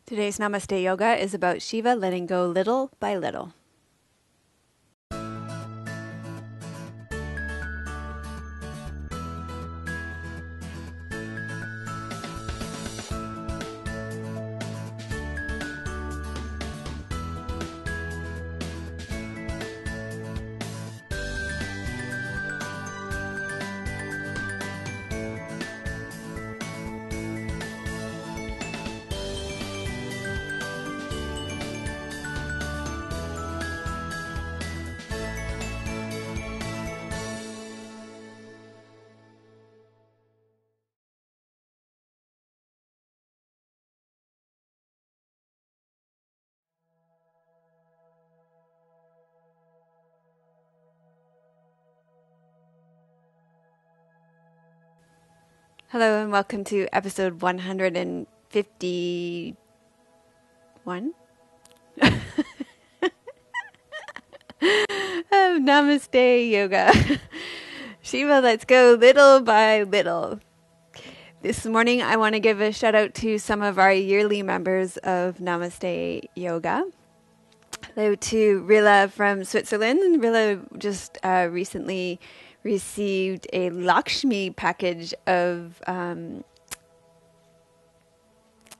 Today's Namaste Yoga is about Shiva letting go little by little. Hello and welcome to episode 151 of Namaste Yoga. Shiva, let's go little by little. This morning I want to give a shout out to some of our yearly members of Namaste Yoga. Hello to Rilla from Switzerland. Rilla just recently received a Lakshmi package of a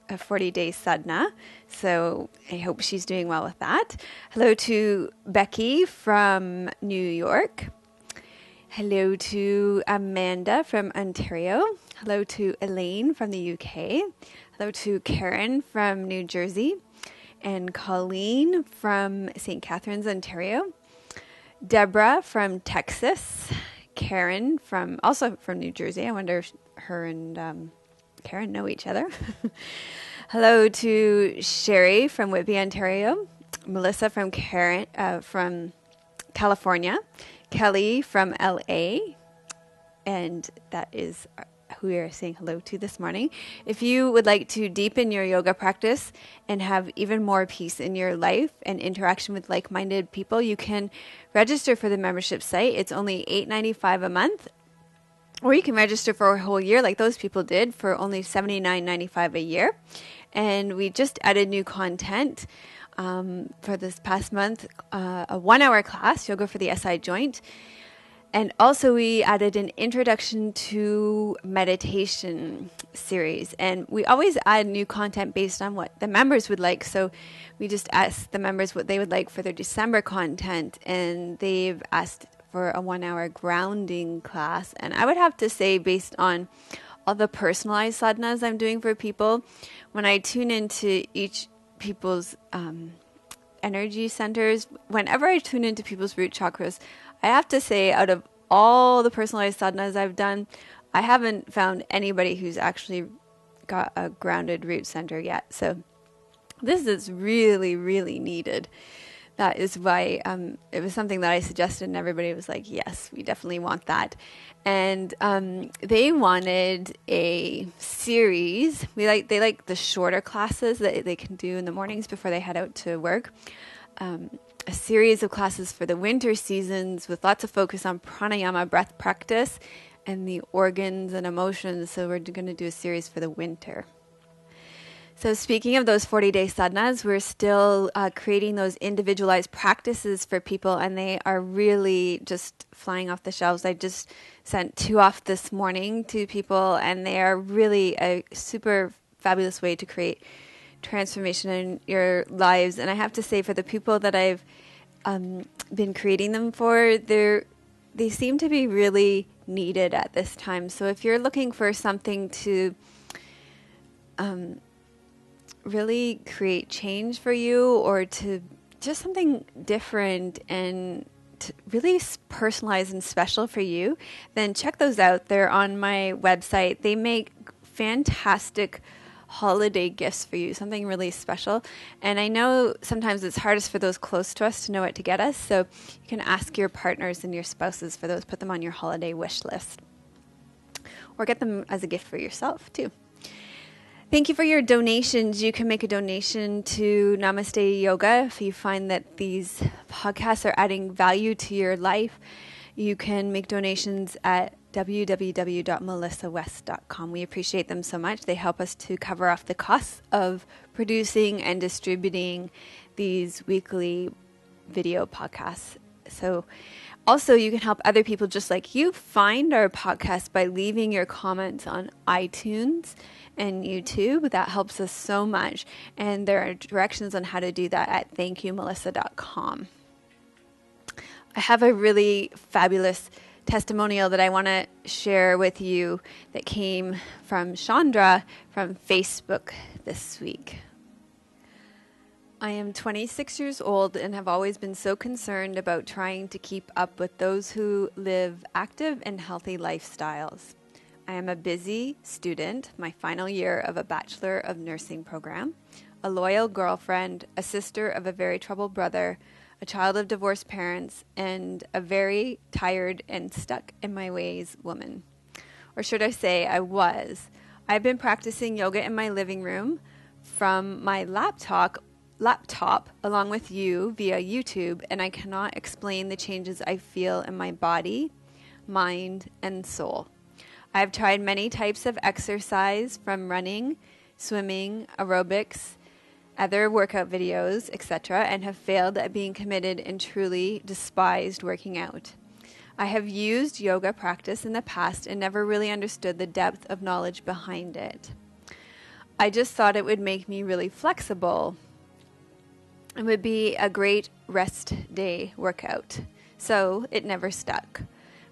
40-day sadhana. So I hope she's doing well with that. Hello to Becky from New York. Hello to Amanda from Ontario. Hello to Elaine from the UK. Hello to Karen from New Jersey. And Colleen from St. Catharines, Ontario. Deborah from Texas. Karen also from New Jersey. I wonder if her and Karen know each other. Hello to Sherry from Whitby, Ontario. Melissa from California. Kelly from LA. And that is who we are saying hello to this morning. If you would like to deepen your yoga practice and have even more peace in your life and interaction with like-minded people, you can register for the membership site. It's only $8.95 a month, or you can register for a whole year like those people did for only $79.95 a year. And we just added new content for this past month, a 1-hour class, Yoga for the SI Joint. And also we added an introduction to meditation series. And we always add new content based on what the members would like. So we just asked the members what they would like for their December content. And they've asked for a 1-hour grounding class. And I would have to say, based on all the personalized sadhanas I'm doing for people, when I tune into each people's energy centers, whenever I tune into people's root chakras, I have to say, out of all the personalized sadhanas I've done, I haven't found anybody who's actually got a grounded root center yet. So this is really, really needed. That is why it was something that I suggested, and everybody was like, yes, we definitely want that. And they wanted a series. They like the shorter classes that they can do in the mornings before they head out to work. A series of classes for the winter seasons with lots of focus on pranayama, breath practice, and the organs and emotions. So we're going to do a series for the winter. So speaking of those 40-day sadhanas, we're still creating those individualized practices for people, and they are really just flying off the shelves. I just sent 2 off this morning to people, and they are really a super fabulous way to create transformation in your lives. And I have to say, for the people that I've been creating them for, they seem to be really needed at this time. So if you're looking for something to really create change for you, or to just something different and really personalized and special for you, then check those out. They're on my website. They make fantastic holiday gifts for you, something really special. And I know sometimes it's hardest for those close to us to know what to get us, so you can ask your partners and your spouses for those, put them on your holiday wish list, or get them as a gift for yourself too. Thank you for your donations. You can make a donation to Namaste Yoga if you find that these podcasts are adding value to your life. You can make donations at www.melissawest.com. We appreciate them so much. They help us to cover off the costs of producing and distributing these weekly video podcasts. So also you can help other people just like you find our podcast by leaving your comments on iTunes and YouTube. That helps us so much. And there are directions on how to do that at thankyoumelissa.com. I have a really fabulous testimonial that I want to share with you that came from Chandra from Facebook this week. I am 26 years old and have always been so concerned about trying to keep up with those who live active and healthy lifestyles. I am a busy student, my final year of a Bachelor of Nursing program, a loyal girlfriend, a sister of a very troubled brother, a child of divorced parents, and a very tired and stuck in my ways woman. Or should I say I was. I've been practicing yoga in my living room from my laptop along with you via YouTube, and I cannot explain the changes I feel in my body, mind, and soul. I've tried many types of exercise from running, swimming, aerobics, other workout videos, etc., and have failed at being committed and truly despised working out. I have used yoga practice in the past and never really understood the depth of knowledge behind it. I just thought it would make me really flexible. It would be a great rest day workout. So it never stuck.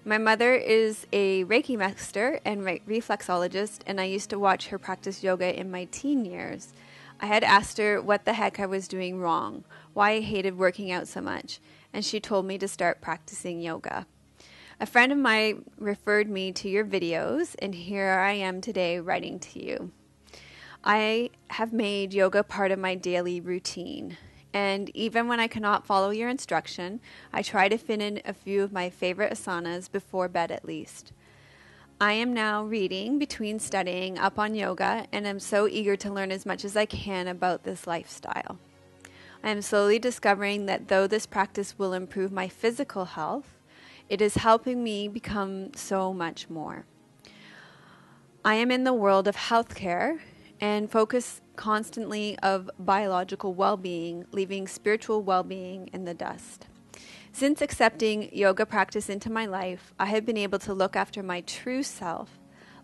My mother is a Reiki master and reflexologist, and I used to watch her practice yoga in my teen years. I had asked her what the heck I was doing wrong, why I hated working out so much, and she told me to start practicing yoga. A friend of mine referred me to your videos, and here I am today writing to you. I have made yoga part of my daily routine, and even when I cannot follow your instruction, I try to fit in a few of my favorite asanas before bed at least. I am now reading between studying up on yoga, and I'm so eager to learn as much as I can about this lifestyle. I am slowly discovering that though this practice will improve my physical health, it is helping me become so much more. I am in the world of healthcare and focus constantly of biological well-being, leaving spiritual well-being in the dust. Since accepting yoga practice into my life, I have been able to look after my true self,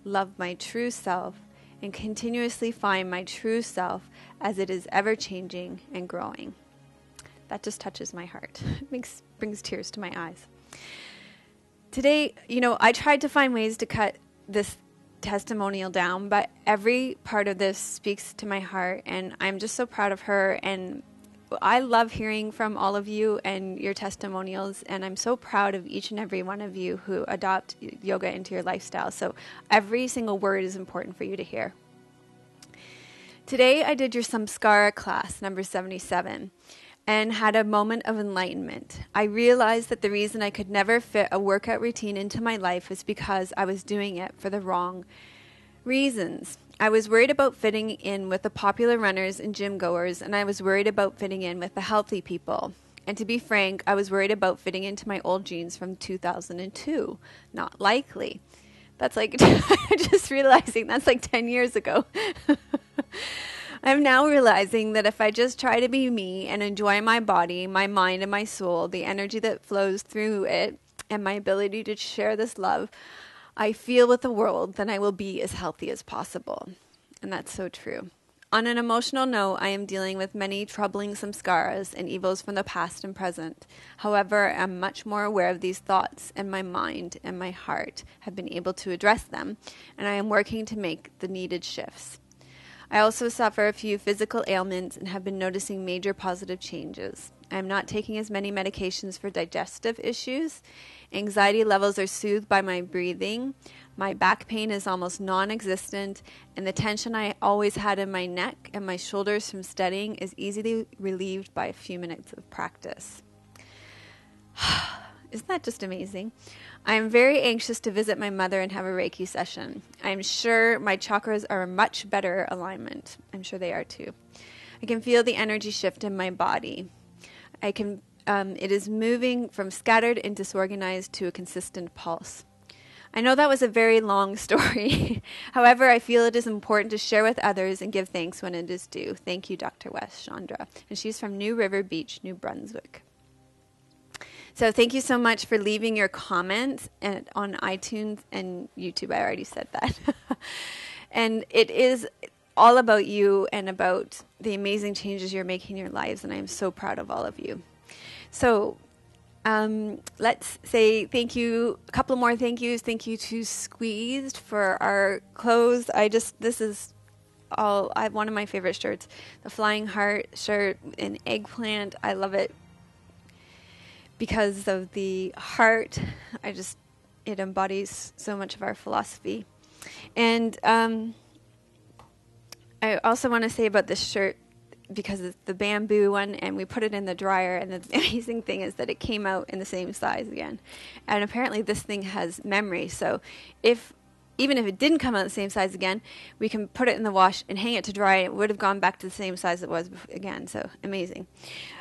love my true self, and continuously find my true self as it is ever-changing and growing. That just touches my heart. It brings tears to my eyes. Today, I tried to find ways to cut this testimonial down, but every part of this speaks to my heart, and I'm just so proud of her, and I love hearing from all of you and your testimonials, and I'm so proud of each and every one of you who adopt yoga into your lifestyle. So every single word is important for you to hear. Today I did your Samskara class, number 77, and had a moment of enlightenment. I realized that the reason I could never fit a workout routine into my life was because I was doing it for the wrong reasons. I was worried about fitting in with the popular runners and gym goers, and I was worried about fitting in with the healthy people. And to be frank, I was worried about fitting into my old jeans from 2002. Not likely. That's like, just realizing that's like 10 years ago. I'm now realizing that if I just try to be me and enjoy my body, my mind, and my soul, the energy that flows through it, and my ability to share this love I feel with the world, then I will be as healthy as possible. And that's so true. On an emotional note, I am dealing with many troubling samskaras and evils from the past and present. However, I'm much more aware of these thoughts, and my mind and my heart have been able to address them, and I am working to make the needed shifts. I also suffer a few physical ailments and have been noticing major positive changes. I am not taking as many medications for digestive issues. Anxiety levels are soothed by my breathing. My back pain is almost non-existent, and the tension I always had in my neck and my shoulders from studying is easily relieved by a few minutes of practice. Isn't that just amazing? I am very anxious to visit my mother and have a Reiki session. I am sure my chakras are in much better alignment. I'm sure they are too. I can feel the energy shift in my body. It is moving from scattered and disorganized to a consistent pulse. I know that was a very long story. However, I feel it is important to share with others and give thanks when it is due. Thank you, Dr. West Chandra. And she's from New River Beach, New Brunswick. So thank you so much for leaving your comments on iTunes and YouTube. I already said that. And it is all about you and about the amazing changes you're making in your lives. And I am so proud of all of you. So let's say thank you. A couple more thank yous. Thank you to Squeezed for our clothes. This is one of my favorite shirts. The Flying Heart shirt in eggplant. I love it because of the heart. It embodies so much of our philosophy. And I also want to say about this shirt, because it's the bamboo one, and we put it in the dryer, and the amazing thing is that it came out in the same size again. And apparently this thing has memory, so even if it didn't come out the same size again, we can put it in the wash and hang it to dry, and it would have gone back to the same size it was again, so amazing.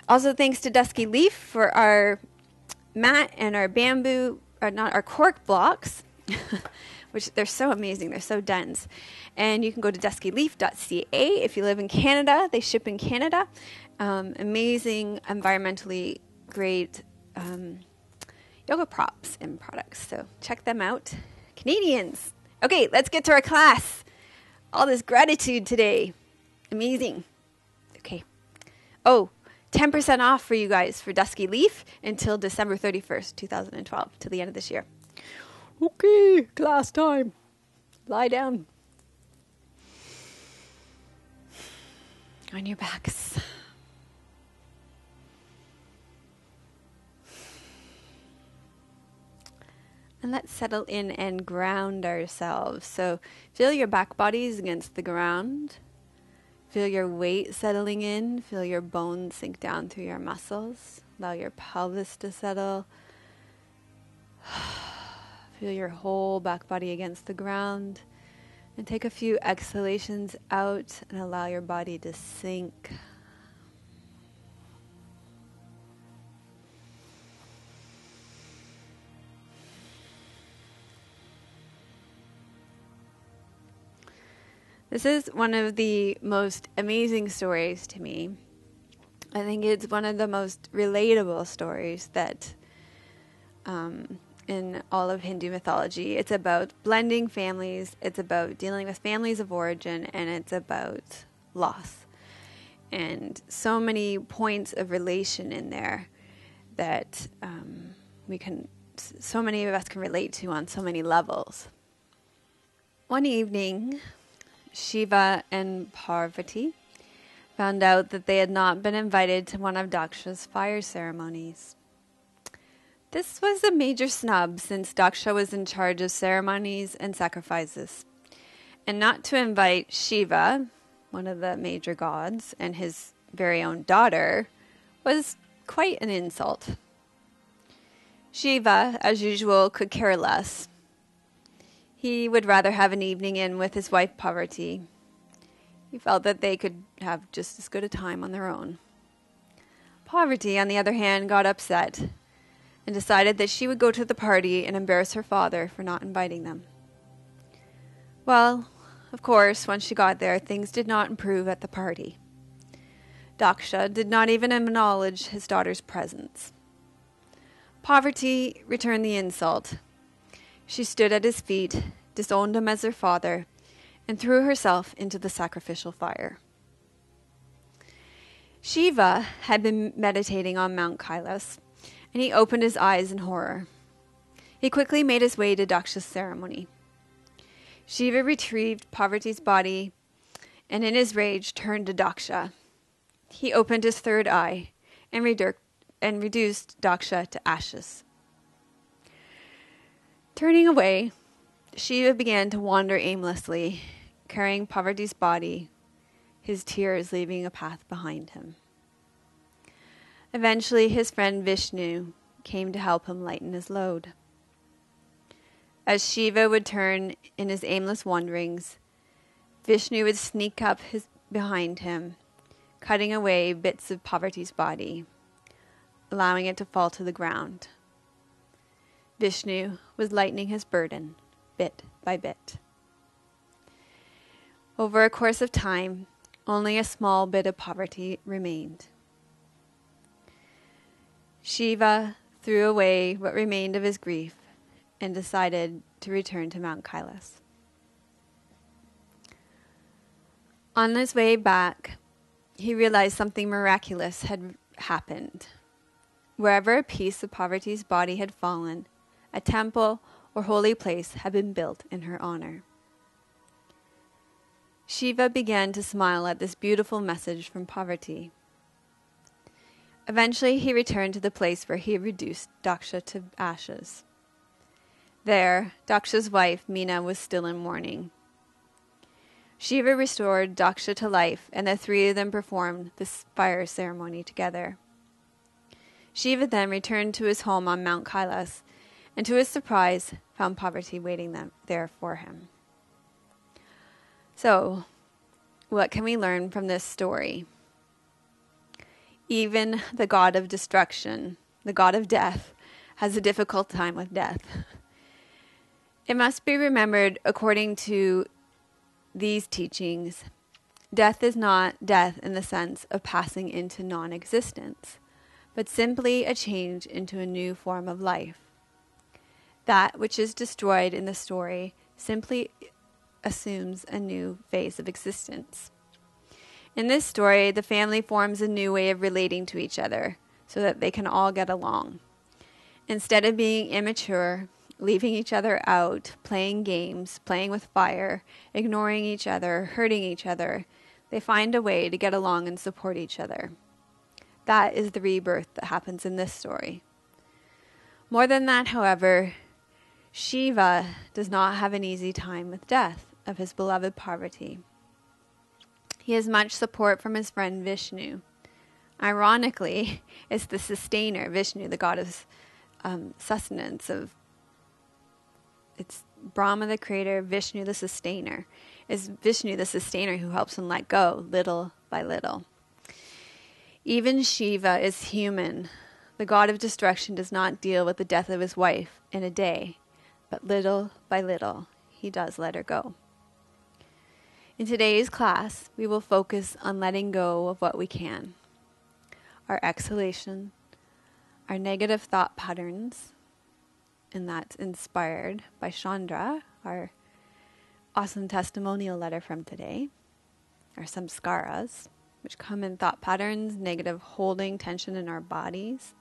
Also, thanks to Dusky Leaf for our mat and our bamboo, our cork blocks, which they're so amazing. They're so dense. And you can go to duskyleaf.ca if you live in Canada. They ship in Canada. Amazing, environmentally great yoga props and products. So check them out. Canadians. Okay, let's get to our class. All this gratitude today. Amazing. Okay. Oh, 10% off for you guys for Dusky Leaf until December 31st, 2012, till the end of this year. Okay, class time. Lie down. On your backs. And let's settle in and ground ourselves. So feel your back bodies against the ground. Feel your weight settling in. Feel your bones sink down through your muscles. Allow your pelvis to settle. Feel your whole back body against the ground. And take a few exhalations out and allow your body to sink. This is one of the most amazing stories to me. I think it's one of the most relatable stories that in all of Hindu mythology. It's about blending families, it's about dealing with families of origin, and it's about loss. And so many points of relation in there that so many of us can relate to on so many levels. One evening, Shiva and Parvati found out that they had not been invited to one of Daksha's fire ceremonies. This was a major snub since Daksha was in charge of ceremonies and sacrifices. And not to invite Shiva, one of the major gods, and his very own daughter was quite an insult. Shiva, as usual, could care less. He would rather have an evening in with his wife Parvati. He felt that they could have just as good a time on their own. Parvati, on the other hand, got upset and decided that she would go to the party and embarrass her father for not inviting them. Well, of course, once she got there, things did not improve at the party. Daksha did not even acknowledge his daughter's presence. Parvati returned the insult. She stood at his feet, disowned him as her father, and threw herself into the sacrificial fire. Shiva had been meditating on Mount Kailas, and he opened his eyes in horror. He quickly made his way to Daksha's ceremony. Shiva retrieved Parvati's body, and in his rage turned to Daksha. He opened his third eye and reduced Daksha to ashes. Turning away, Shiva began to wander aimlessly, carrying Parvati's body, his tears leaving a path behind him. Eventually, his friend Vishnu came to help him lighten his load. As Shiva would turn in his aimless wanderings, Vishnu would sneak up behind him, cutting away bits of Parvati's body, allowing it to fall to the ground. Vishnu was lightening his burden, bit by bit. Over a course of time, only a small bit of poverty remained. Shiva threw away what remained of his grief and decided to return to Mount Kailas. On his way back, he realized something miraculous had happened. Wherever a piece of Parvati's body had fallen, a temple or holy place had been built in her honor. Shiva began to smile at this beautiful message from Parvati. Eventually, he returned to the place where he had reduced Daksha to ashes. There, Daksha's wife, Meena, was still in mourning. Shiva restored Daksha to life, and the three of them performed the fire ceremony together. Shiva then returned to his home on Mount Kailas, and to his surprise, found Parvati waiting there for him. So, what can we learn from this story? Even the god of destruction, the god of death, has a difficult time with death. It must be remembered, according to these teachings, death is not death in the sense of passing into non-existence, but simply a change into a new form of life. That which is destroyed in the story simply assumes a new phase of existence. In this story, the family forms a new way of relating to each other so that they can all get along. Instead of being immature, leaving each other out, playing games, playing with fire, ignoring each other, hurting each other, they find a way to get along and support each other. That is the rebirth that happens in this story. More than that, however, Shiva does not have an easy time with death of his beloved Parvati. He has much support from his friend Vishnu. Ironically, it's the sustainer, Vishnu, the god of sustenance. It's Brahma the creator, Vishnu the sustainer. It's Vishnu the sustainer who helps him let go little by little. Even Shiva is human. The god of destruction does not deal with the death of his wife in a day, but little by little, he does let her go. In today's class, we will focus on letting go of what we can. Our exhalation, our negative thought patterns, and that's inspired by Chandra, our awesome testimonial letter from today, our samskaras, which come in thought patterns, negative holding tension in our bodies.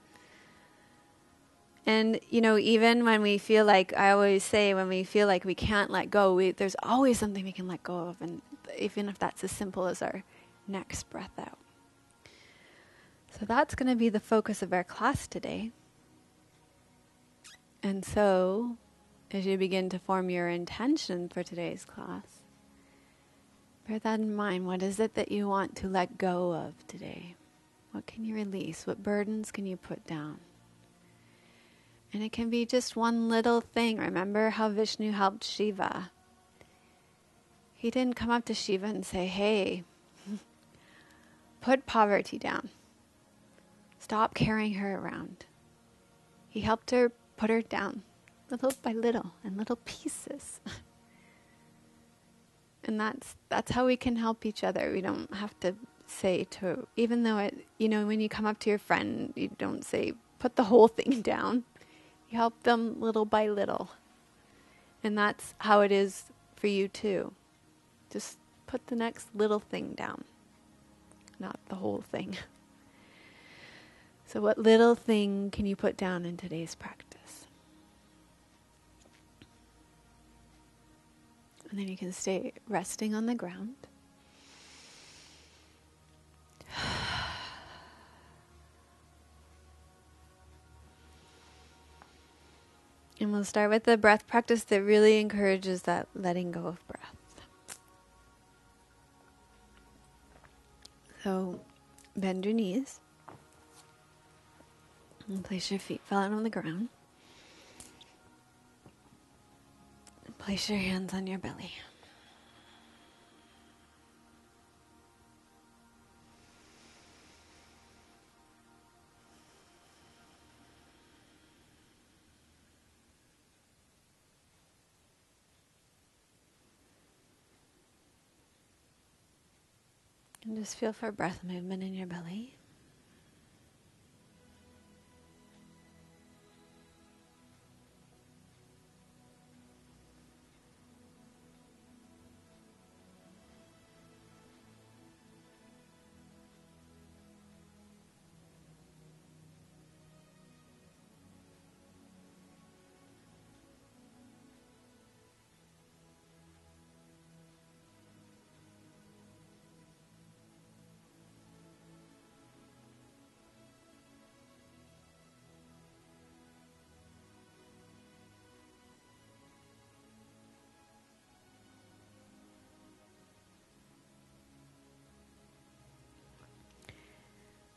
And, even when we feel like, I always say, when we feel like we can't let go, there's always something we can let go of, and even if that's as simple as our next breath out. So that's going to be the focus of our class today. And so, as you begin to form your intention for today's class, bear that in mind. What is it that you want to let go of today? What can you release? What burdens can you put down? And it can be just one little thing. Remember how Vishnu helped Shiva. He didn't come up to Shiva and say, hey, put Parvati down. Stop carrying her around. He helped her put her down little by little in little pieces. And that's how we can help each other. We don't have to say to, even though when you come up to your friend, you don't say, put the whole thing down. You help them little by little. And that's how it is for you too. Just put the next little thing down, not the whole thing. So what little thing can you put down in today's practice? And then you can stay resting on the ground. And we'll start with the breath practice that really encourages that letting go of breath. So bend your knees and place your feet flat on the ground. And place your hands on your belly. And just feel for breath movement in your belly.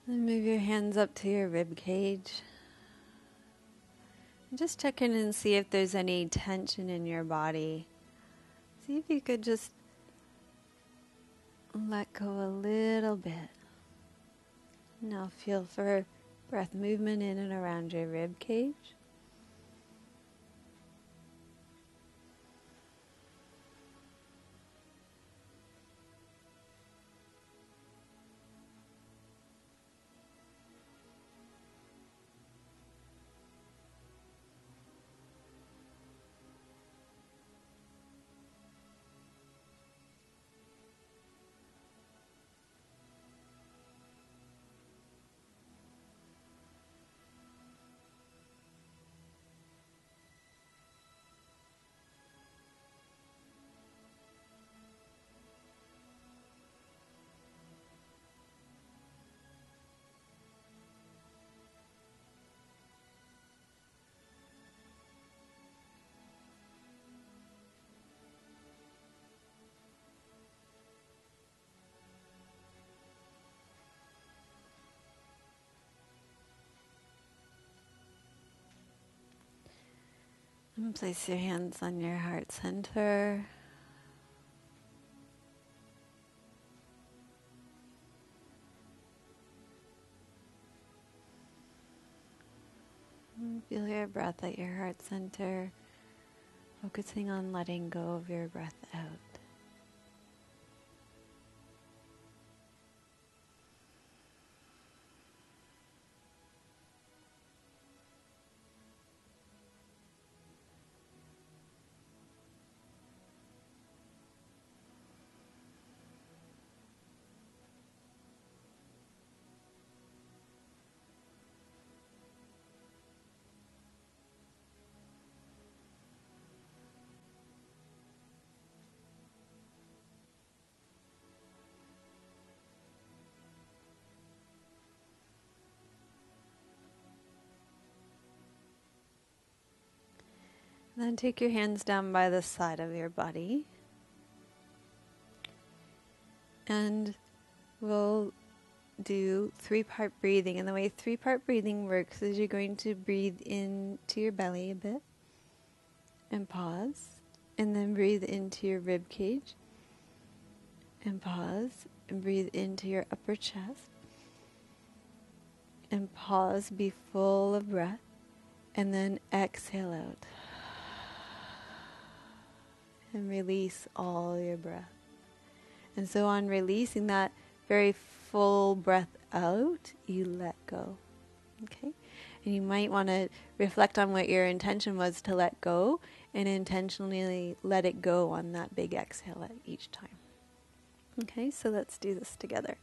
Then move your hands up to your rib cage. And just check in and see if there's any tension in your body. See if you could just let go a little bit. Now feel for breath movement in and around your rib cage. And place your hands on your heart center. And feel your breath at your heart center, focusing on letting go of your breath out. Then take your hands down by the side of your body. And we'll do 3-part breathing. And the way 3-part breathing works is you're going to breathe into your belly a bit and pause. And then breathe into your rib cage and pause. And breathe into your upper chest. And pause, be full of breath. And then exhale out. And release all your breath. And so on releasing that very full breath out, you let go. Okay? And you might want to reflect on what your intention was to let go and intentionally let it go on that big exhale at each time. Okay, so let's do this together.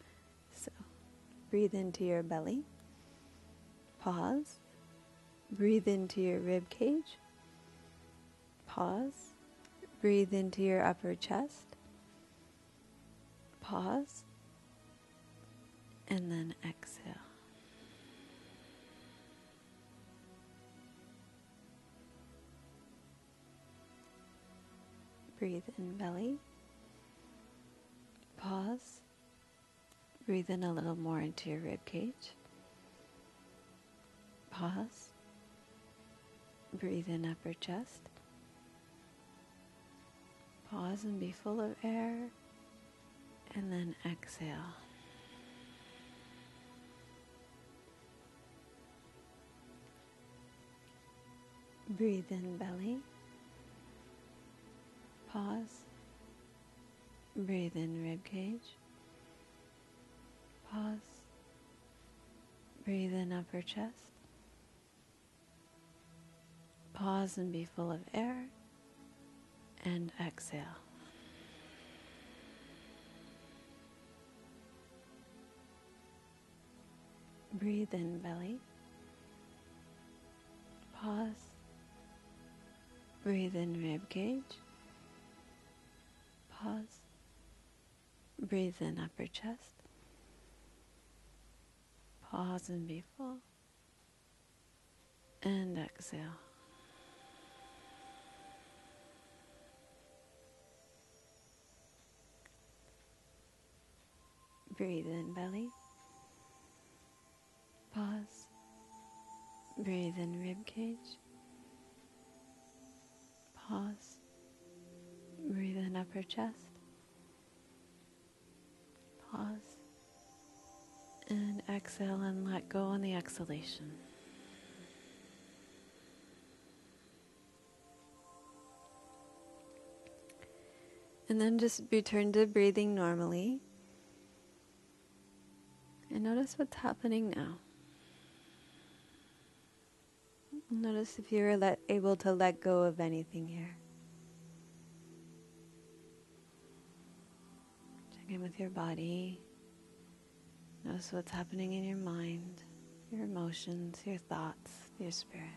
So breathe into your belly. Pause. Breathe into your rib cage. Pause. Breathe into your upper chest. Pause. And then exhale. Breathe in belly. Pause. Breathe in a little more into your rib cage. Pause. Breathe in upper chest. Pause and be full of air. And then exhale. Breathe in belly. Pause. Breathe in rib cage. Pause. Breathe in upper chest. Pause and be full of air. And exhale. Breathe in belly. Pause. Breathe in rib cage. Pause. Breathe in upper chest. Pause and be full. And exhale. Breathe in belly. Pause. Breathe in rib cage. Pause. Breathe in upper chest. Pause. And exhale and let go on the exhalation. And then just return to breathing normally. And notice what's happening now. Notice if you're able to let go of anything here. Check in with your body. Notice what's happening in your mind, your emotions, your thoughts, your spirit.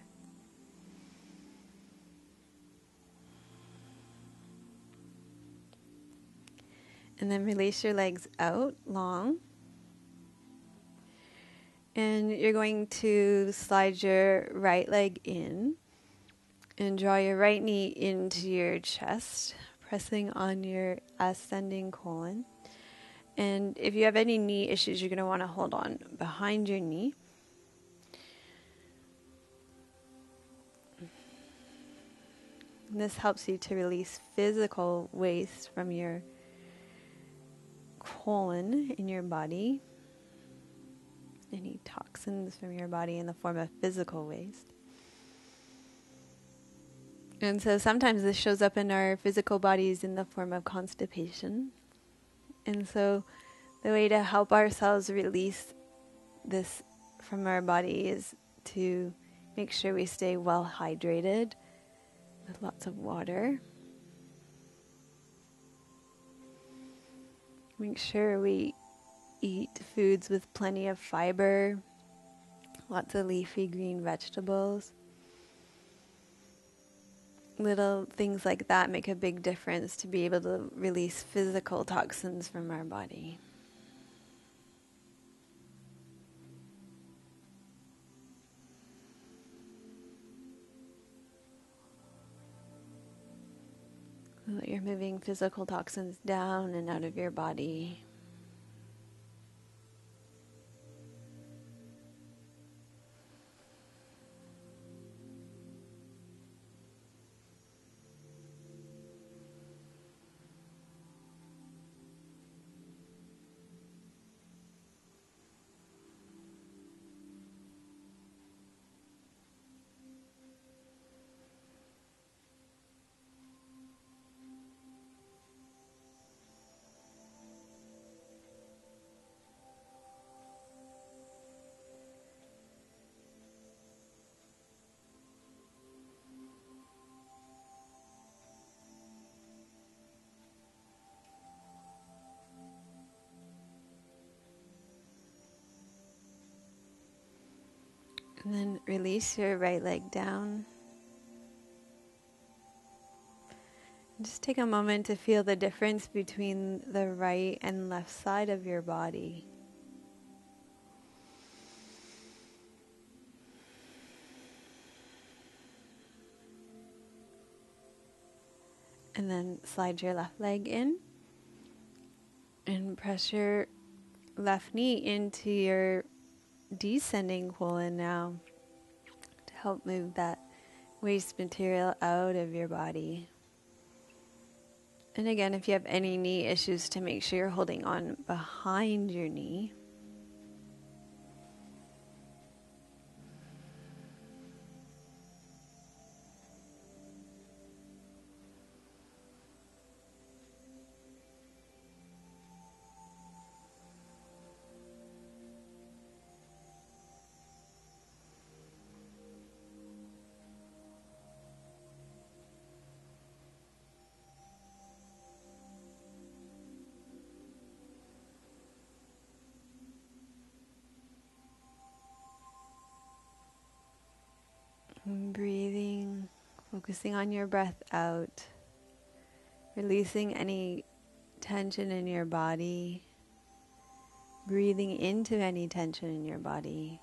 And then release your legs out long. And you're going to slide your right leg in and draw your right knee into your chest, pressing on your ascending colon. And if you have any knee issues, you're going to want to hold on behind your knee. And this helps you to release physical waste from your colon in your body. Any toxins from your body in the form of physical waste. And so sometimes this shows up in our physical bodies in the form of constipation. And so the way to help ourselves release this from our body is to make sure we stay well hydrated with lots of water. Make sure we eat foods with plenty of fiber, lots of leafy green vegetables. Little things like that make a big difference to be able to release physical toxins from our body. So that you're moving physical toxins down and out of your body. And then release your right leg down. And just take a moment to feel the difference between the right and left side of your body. And then slide your left leg in. And press your left knee into your descending colon now to help move that waste material out of your body. And again, if you have any knee issues, to make sure you're holding on behind your knee. Focusing on your breath out, releasing any tension in your body, breathing into any tension in your body.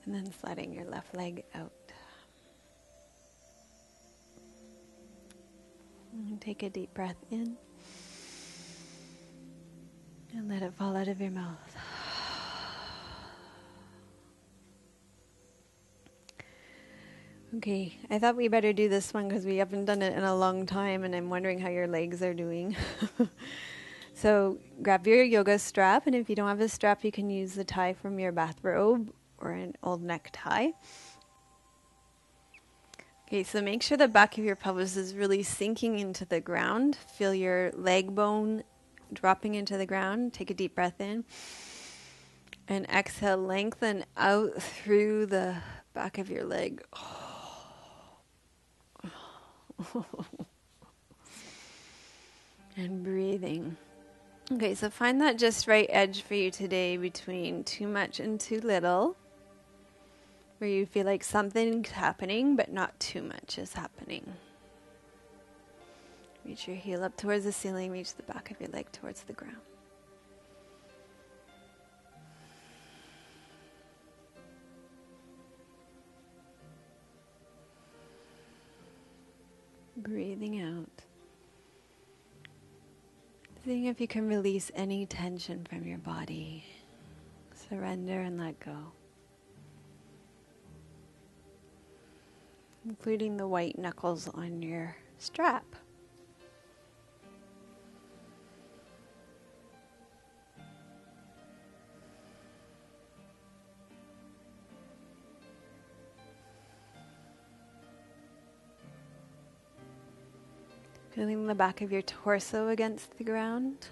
And then sliding your left leg out. And take a deep breath in. And let it fall out of your mouth. Okay, I thought we better do this one because we haven't done it in a long time and I'm wondering how your legs are doing. So grab your yoga strap, and if you don't have a strap, you can use the tie from your bathrobe or an old necktie. Okay, so make sure the back of your pelvis is really sinking into the ground. Feel your leg bone dropping into the ground. Take a deep breath in. And exhale, lengthen out through the back of your leg. And breathing. Okay, so find that just right edge for you today between too much and too little, where you feel like something's happening, but not too much is happening. Reach your heel up towards the ceiling, reach the back of your leg towards the ground. Breathing out. Seeing if you can release any tension from your body. Surrender and let go. Including the white knuckles on your strap. Feeling the back of your torso against the ground.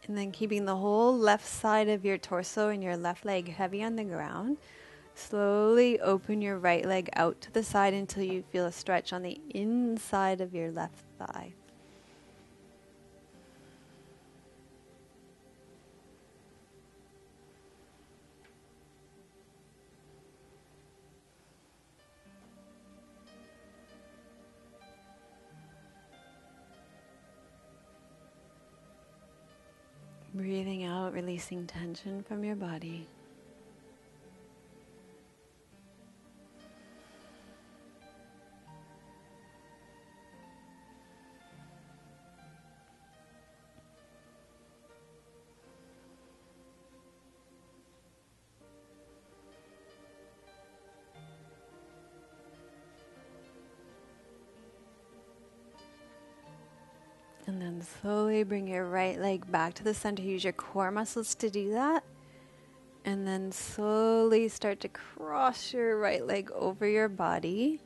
And then keeping the whole left side of your torso and your left leg heavy on the ground. Slowly open your right leg out to the side until you feel a stretch on the inside of your left thigh. Breathing out, releasing tension from your body. And then slowly bring your right leg back to the center. Use your core muscles to do that. And then slowly start to cross your right leg over your body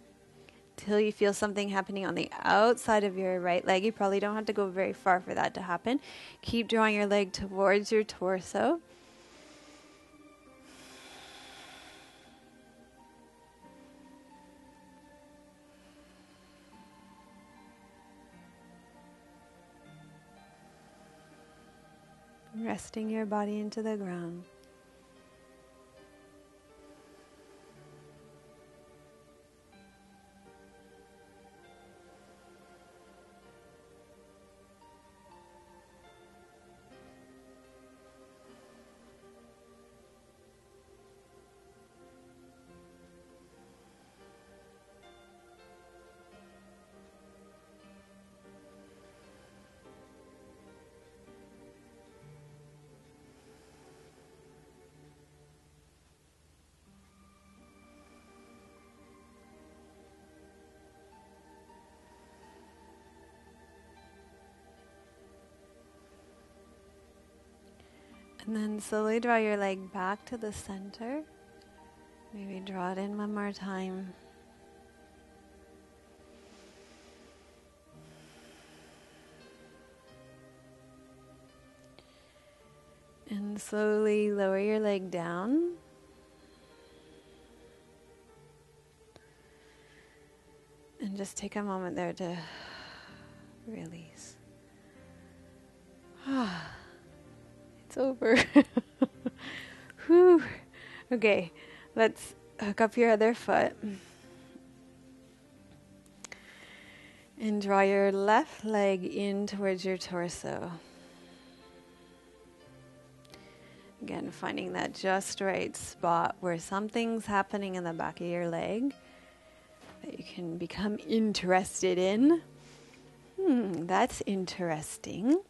till you feel something happening on the outside of your right leg. You probably don't have to go very far for that to happen. Keep drawing your leg towards your torso. Resting your body into the ground. And then slowly draw your leg back to the center. Maybe draw it in one more time. And slowly lower your leg down. And just take a moment there to release. It's over. Whew. Okay, let's hook up your other foot. And draw your left leg in towards your torso. Again, finding that just right spot where something's happening in the back of your leg that you can become interested in. That's interesting.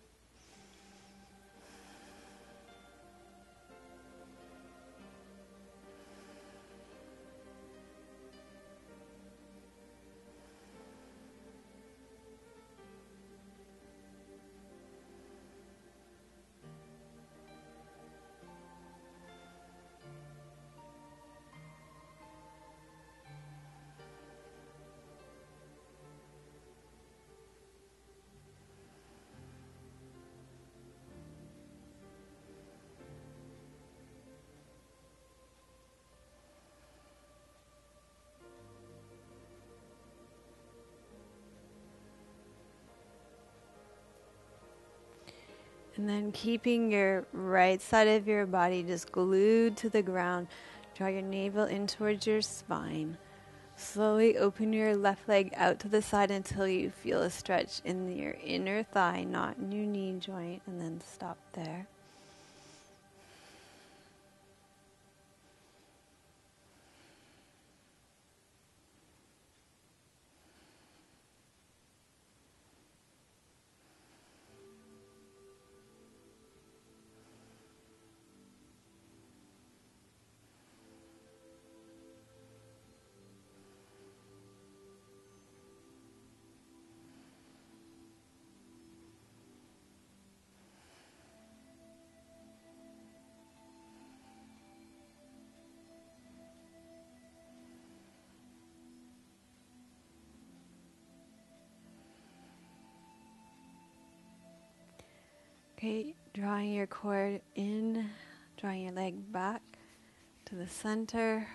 And then keeping your right side of your body just glued to the ground. Draw your navel in towards your spine. Slowly open your left leg out to the side until you feel a stretch in your inner thigh, not in your knee joint, and then stop there. Okay, drawing your core in, drawing your leg back to the center.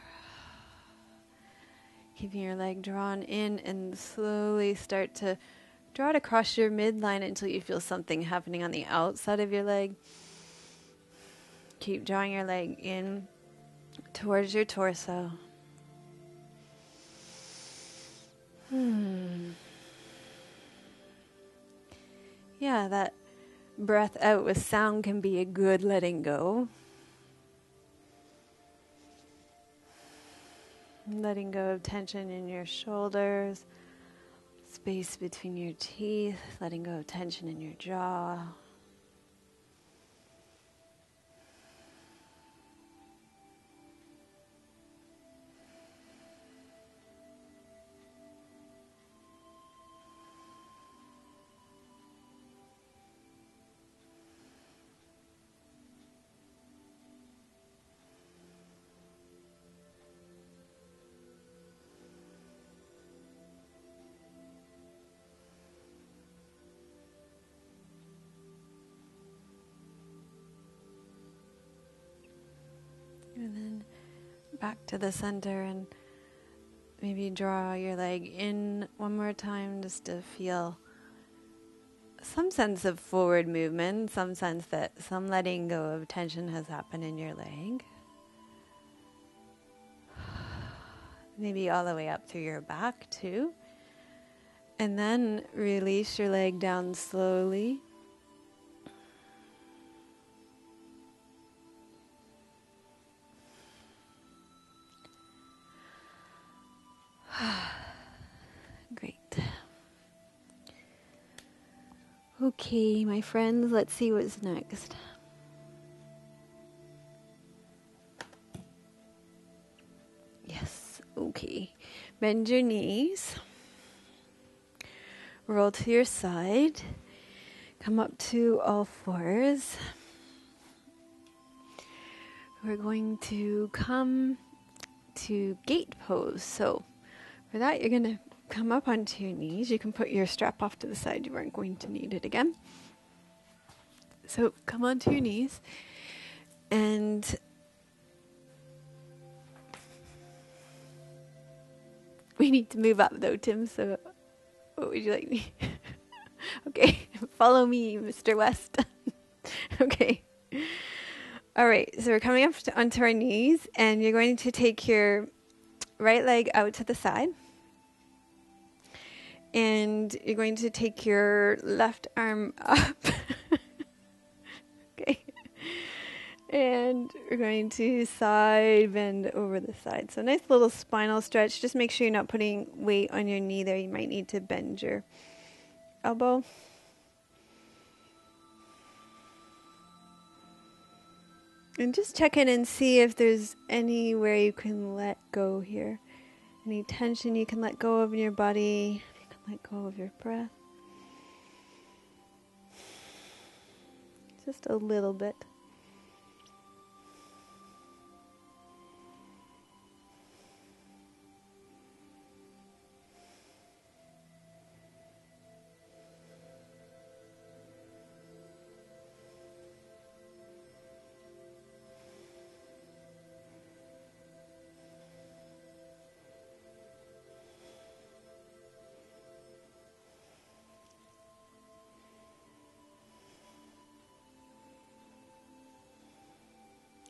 Keeping your leg drawn in and slowly start to draw it across your midline until you feel something happening on the outside of your leg. Keep drawing your leg in towards your torso. Yeah, that breath out with sound can be a good letting go. Letting go of tension in your shoulders, space between your teeth, letting go of tension in your jaw. And then back to the center and maybe draw your leg in one more time just to feel some sense of forward movement, some sense that some letting go of tension has happened in your leg. Maybe all the way up through your back too. And then release your leg down slowly. Great. Okay, my friends, let's see what's next. Yes, okay. Bend your knees. Roll to your side. Come up to all fours. we're going to come to gate pose. So for that, you're going to come up onto your knees. You can put your strap off to the side. You aren't going to need it again. So come onto your knees, and we need to move up though, Tim. So what would you like me? Okay, follow me, Mr. West. Okay. All right, so we're coming up onto our knees, and you're going to take your right leg out to the side. And you're going to take your left arm up. Okay. And we're going to side bend over the side. So nice little spinal stretch. Just make sure you're not putting weight on your knee there. You might need to bend your elbow. And just check in and see if there's anywhere you can let go here. Any tension you can let go of in your body. You can let go of your breath. Just a little bit.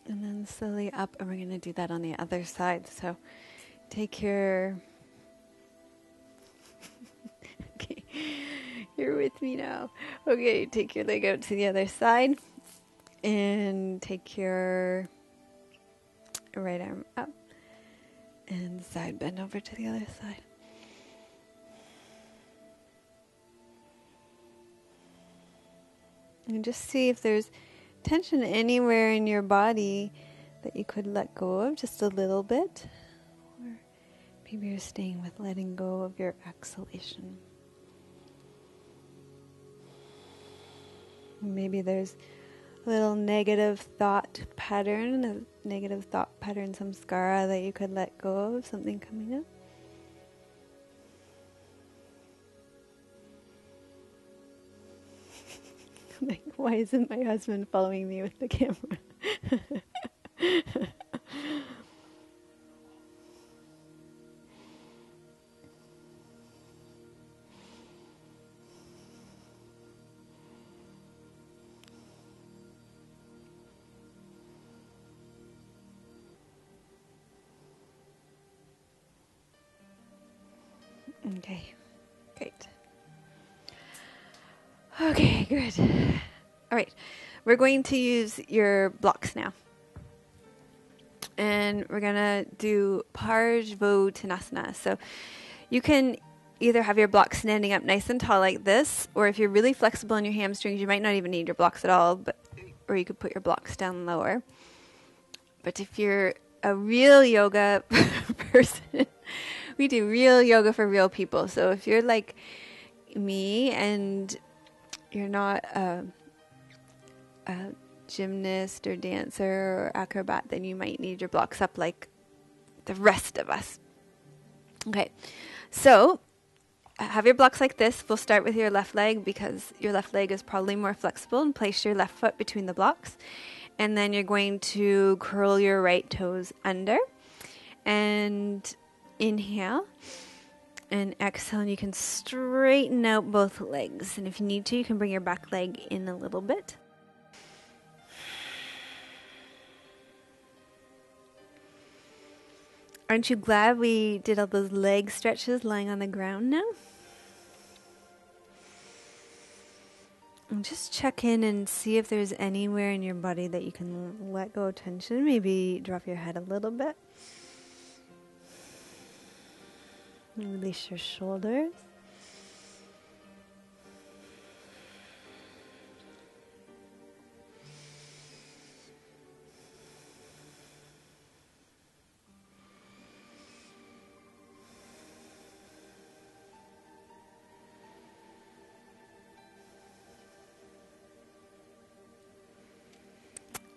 And then slowly up, and we're going to do that on the other side. So take your... Okay, you're with me now. Okay, take your leg out to the other side, and take your right arm up, and side bend over to the other side. And just see if there's tension anywhere in your body that you could let go of just a little bit. Or maybe you're staying with letting go of your exhalation. Maybe there's a little negative thought pattern, samskara that you could let go of, something coming up. Like, why isn't my husband following me with the camera? Okay, great. Okay, good. All right, we're going to use your blocks now. And we're going to do Parvottanasana. So you can either have your blocks standing up nice and tall like this, or if you're really flexible in your hamstrings, you might not even need your blocks at all, or you could put your blocks down lower. But if you're a real yoga person, we do real yoga for real people. So if you're like me and you're not a gymnast or dancer or acrobat, then you might need your blocks up like the rest of us. Okay, so have your blocks like this. We'll start with your left leg because your left leg is probably more flexible, and place your left foot between the blocks. And then you're going to curl your right toes under and inhale. And exhale, and you can straighten out both legs. And if you need to, you can bring your back leg in a little bit. Aren't you glad we did all those leg stretches lying on the ground now? And just check in and see if there's anywhere in your body that you can let go of tension. Maybe drop your head a little bit. Release your shoulders.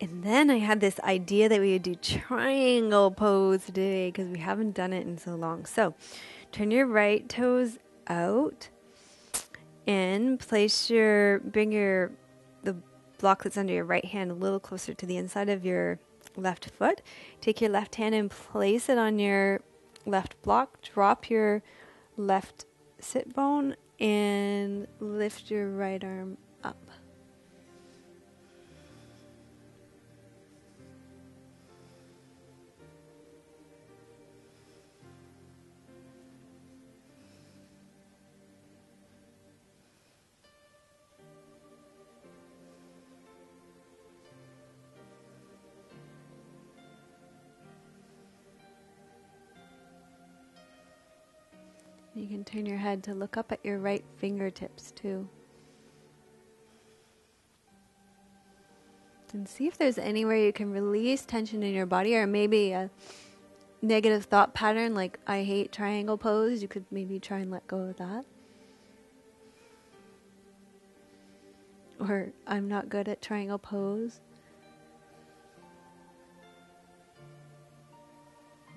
And then I had this idea that we would do triangle pose today because we haven't done it in so long. So turn your right toes out and bring the block that's under your right hand a little closer to the inside of your left foot. Take your left hand and place it on your left block. Drop your left sit bone and lift your right arm up. You can turn your head to look up at your right fingertips too. And see if there's anywhere you can release tension in your body, or maybe a negative thought pattern like I hate triangle pose. You could maybe try and let go of that. Or I'm not good at triangle pose.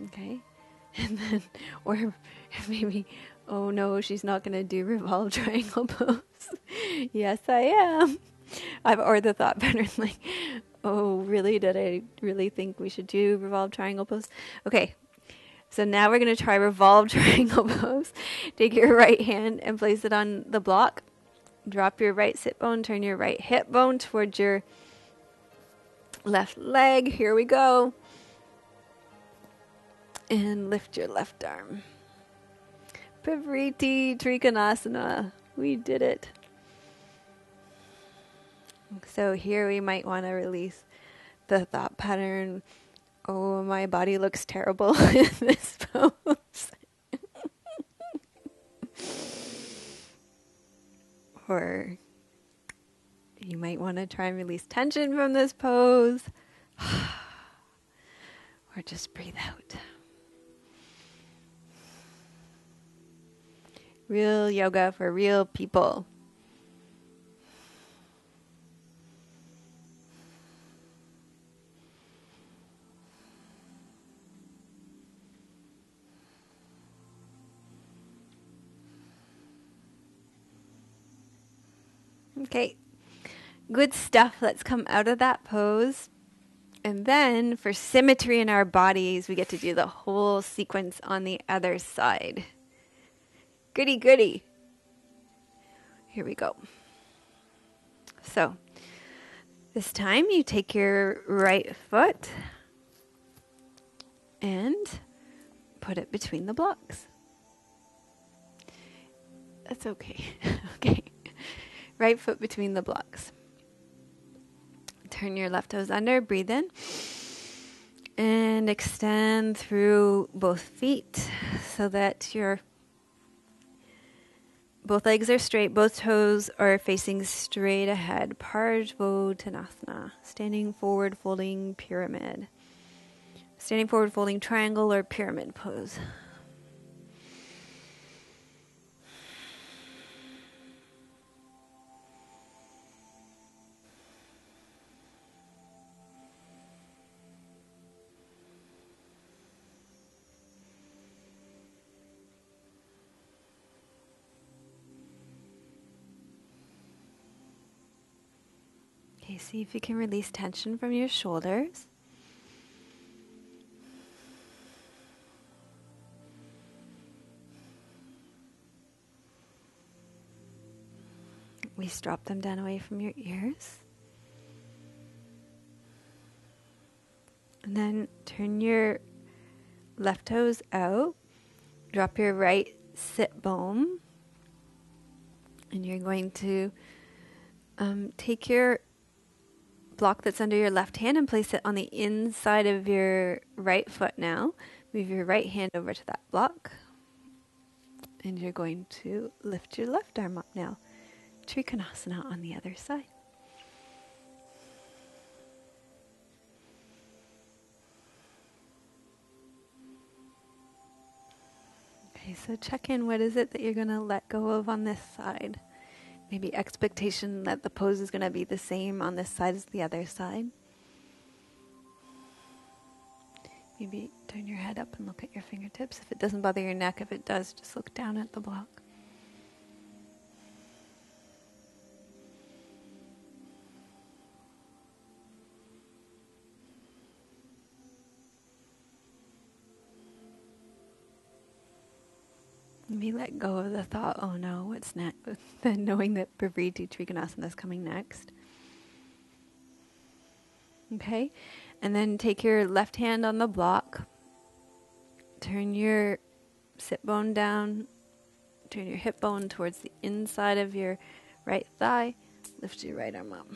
Okay. And then, or maybe, oh no, she's not going to do revolve triangle pose. Yes, I am. Or the thought pattern like, oh, really? Did I really think we should do revolve triangle pose? Okay, so now we're going to try revolve triangle pose. Take your right hand and place it on the block. Drop your right sit bone, turn your right hip bone towards your left leg. Here we go. And lift your left arm. Parvati, Trikonasana. We did it. So here we might want to release the thought pattern, oh, my body looks terrible in this pose. Or you might want to try and release tension from this pose. Or just breathe out. Real yoga for real people. Okay, good stuff. Let's come out of that pose. And then for symmetry in our bodies, we get to do the whole sequence on the other side. Goody, goody. Here we go. So this time you take your right foot and put it between the blocks. That's okay. Okay. Right foot between the blocks. Turn your left toes under, breathe in, and extend through both feet so that your both legs are straight, both toes are facing straight ahead. Parvottanasana, standing forward folding pyramid. Standing forward folding triangle or pyramid pose. Okay, see if you can release tension from your shoulders. We drop them down away from your ears. And then turn your left toes out. Drop your right sit bone. And you're going to take your block that's under your left hand and place it on the inside of your right foot now. Move your right hand over to that block. And you're going to lift your left arm up now. Trikonasana on the other side. Okay, so check in. What is it that you're going to let go of on this side? Maybe expectation that the pose is going to be the same on this side as the other side. Maybe turn your head up and look at your fingertips. If it doesn't bother your neck, if it does, just look down at the block. Maybe let go of the thought, oh no, what's next? Then knowing that Parivrtta Trikonasana is coming next. Okay, and then take your left hand on the block. Turn your sit bone down. Turn your hip bone towards the inside of your right thigh. Lift your right arm up.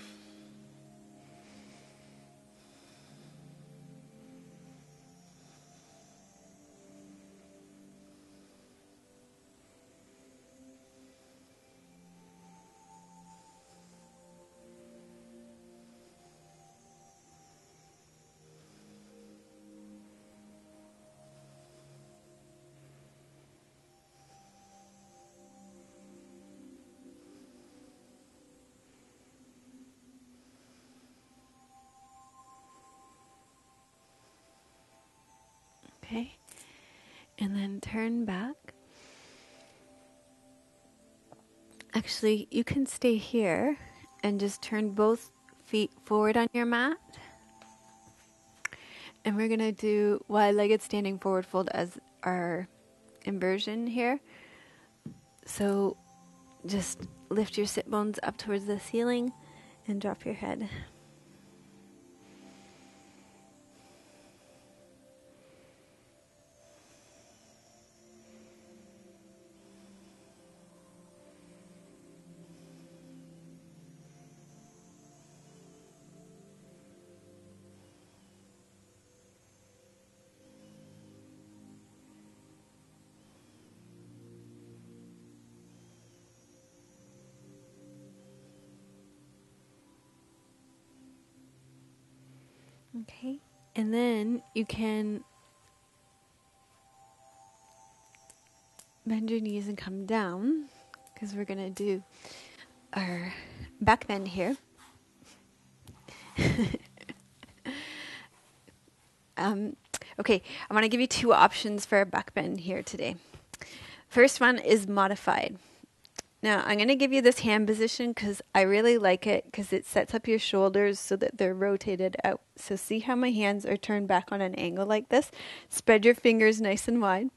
Okay, and then turn back. Actually, you can stay here and just turn both feet forward on your mat. And we're going to do wide-legged standing forward fold as our inversion here. So just lift your sit bones up towards the ceiling and drop your head. Okay, and then you can bend your knees and come down, because we're going to do our back bend here. Okay, I want to give you two options for a back bend here today. First one is modified. Now, I'm going to give you this hand position because I really like it because it sets up your shoulders so that they're rotated out. So see how my hands are turned back on an angle like this? Spread your fingers nice and wide.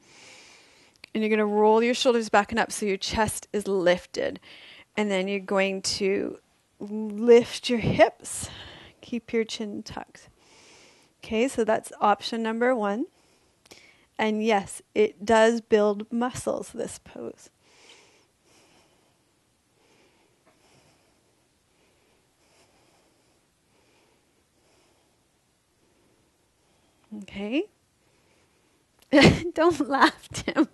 And you're going to roll your shoulders back and up so your chest is lifted. And then you're going to lift your hips. Keep your chin tucked. Okay, so that's option number one. And yes, it does build muscles, this pose. Okay. Don't laugh, Tim.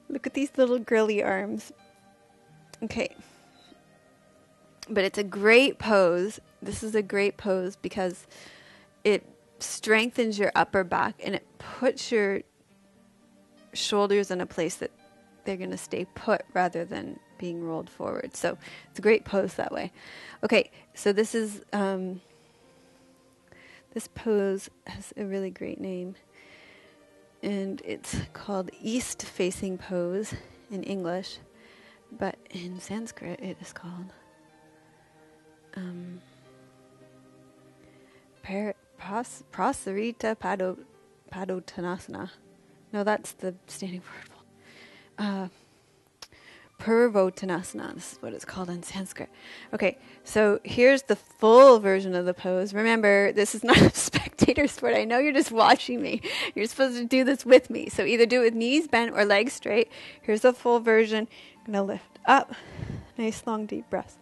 Look at these little girly arms. Okay. But it's a great pose. This is a great pose because it strengthens your upper back and it puts your shoulders in a place that they're going to stay put rather than being rolled forward. So it's a great pose that way. Okay, so this is this pose has a really great name, and it's called East Facing Pose in English, but in Sanskrit it is called Prasarita Padottanasana. No, that's the standing forward. Purvottanasana. This is what it's called in Sanskrit. Okay, so here's the full version of the pose. Remember, this is not a spectator sport. I know you're just watching me. You're supposed to do this with me. So either do it with knees bent or legs straight. Here's the full version. I'm going to lift up. Nice long deep breaths.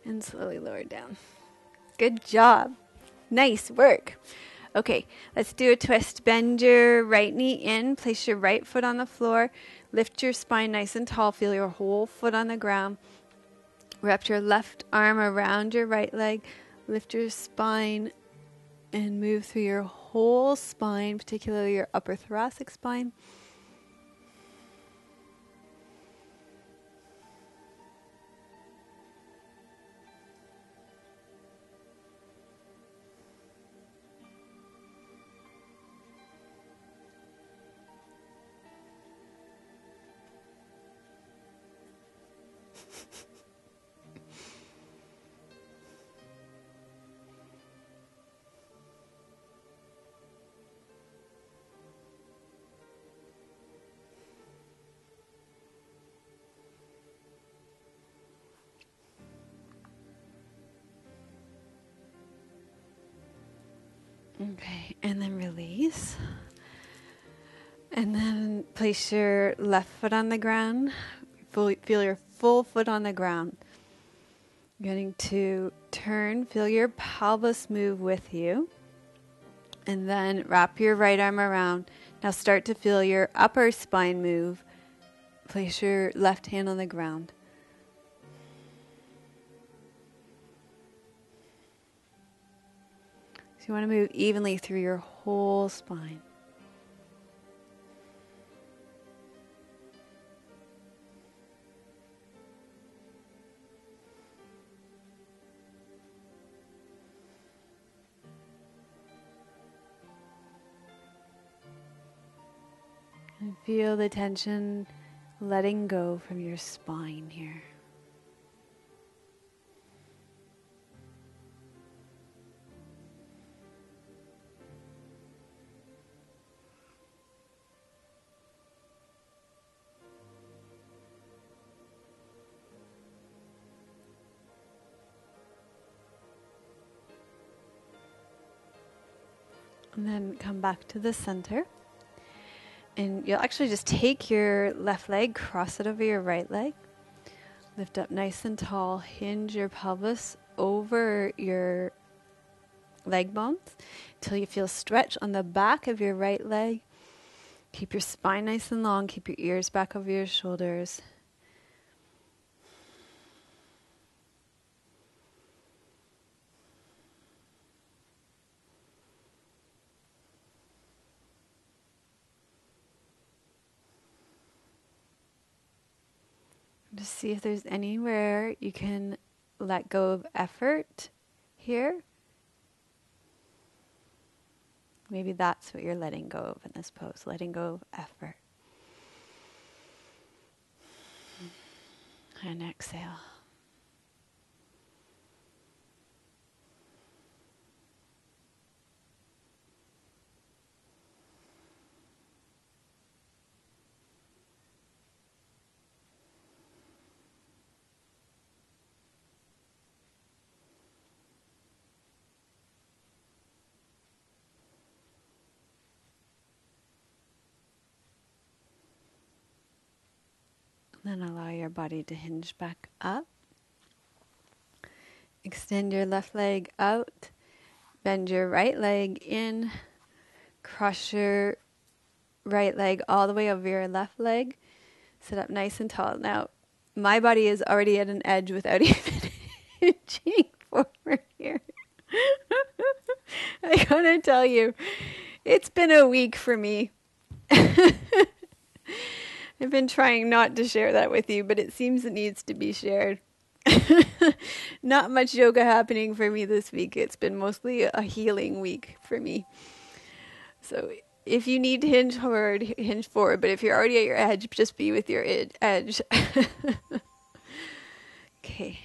And slowly lower down. Good job. Nice work. Okay, let's do a twist. Bend your right knee in. Place your right foot on the floor. Lift your spine nice and tall. Feel your whole foot on the ground. Wrap your left arm around your right leg. Lift your spine and move through your whole spine, particularly your upper thoracic spine. Okay, and then release. And then place your left foot on the ground. Feel your full foot on the ground. You're going to turn, feel your pelvis move with you. And then wrap your right arm around. Now start to feel your upper spine move. Place your left hand on the ground. So you want to move evenly through your whole spine. And feel the tension letting go from your spine here. And then come back to the center. And you'll actually just take your left leg, cross it over your right leg. Lift up nice and tall. Hinge your pelvis over your leg bones until you feel stretch on the back of your right leg. Keep your spine nice and long. Keep your ears back over your shoulders. Just see if there's anywhere you can let go of effort here. Maybe that's what you're letting go of in this pose, letting go of effort. And exhale. Then allow your body to hinge back up. Extend your left leg out. Bend your right leg in. Cross your right leg all the way over your left leg. Sit up nice and tall. Now, my body is already at an edge without even hinging forward here. I gotta tell you, it's been a week for me. I've been trying not to share that with you, but it seems it needs to be shared. Not much yoga happening for me this week. It's been mostly a healing week for me. So if you need to hinge forward, hinge forward. But if you're already at your edge, just be with your edge. Okay,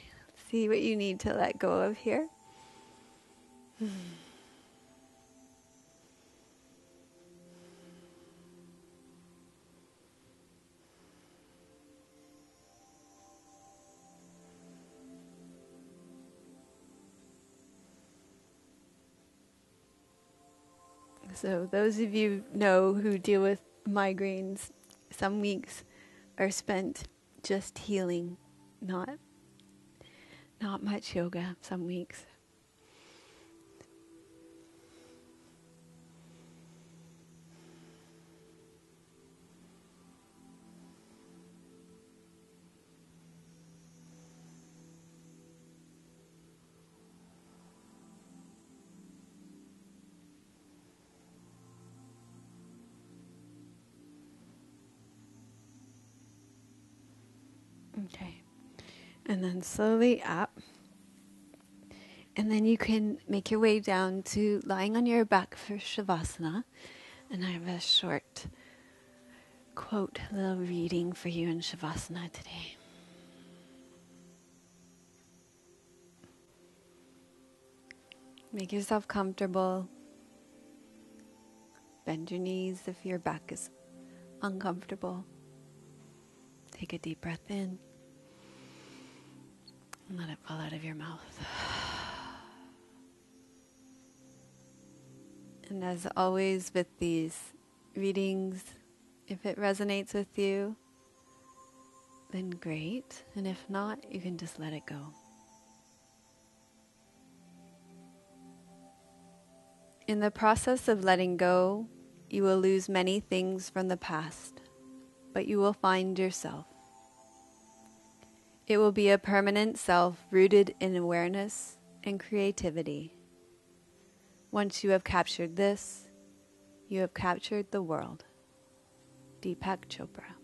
see what you need to let go of here. So those of you know who deal with migraines, some weeks are spent just healing, not much yoga some weeks. Okay. And then slowly up. And then you can make your way down to lying on your back for Shavasana. And I have a short quote, a little reading for you in Shavasana today. Make yourself comfortable. Bend your knees if your back is uncomfortable. Take a deep breath in and let it fall out of your mouth. And as always with these readings, if it resonates with you, then great. And if not, you can just let it go. In the process of letting go, you will lose many things from the past, but you will find yourself. It will be a permanent self rooted in awareness and creativity. Once you have captured this, you have captured the world. Deepak Chopra.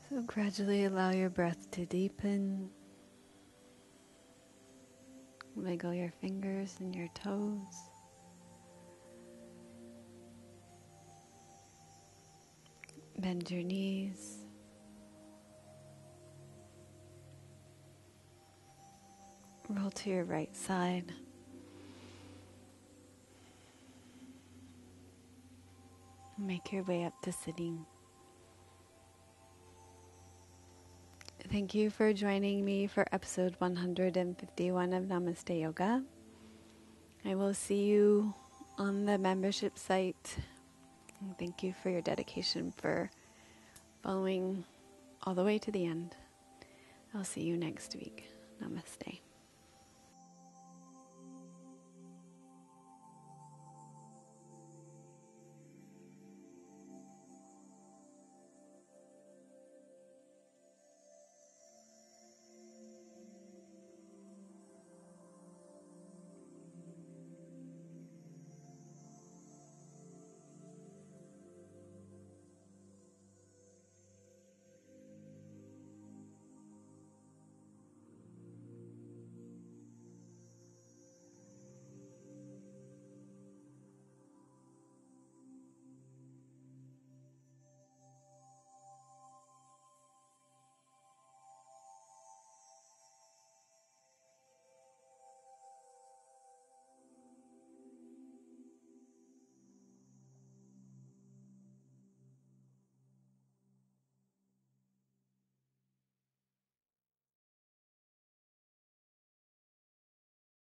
So gradually allow your breath to deepen. Wiggle your fingers and your toes. Bend your knees. Roll to your right side. Make your way up to sitting. Thank you for joining me for episode 151 of Namaste Yoga. I will see you on the membership site. And thank you for your dedication for following all the way to the end. I'll see you next week. Namaste.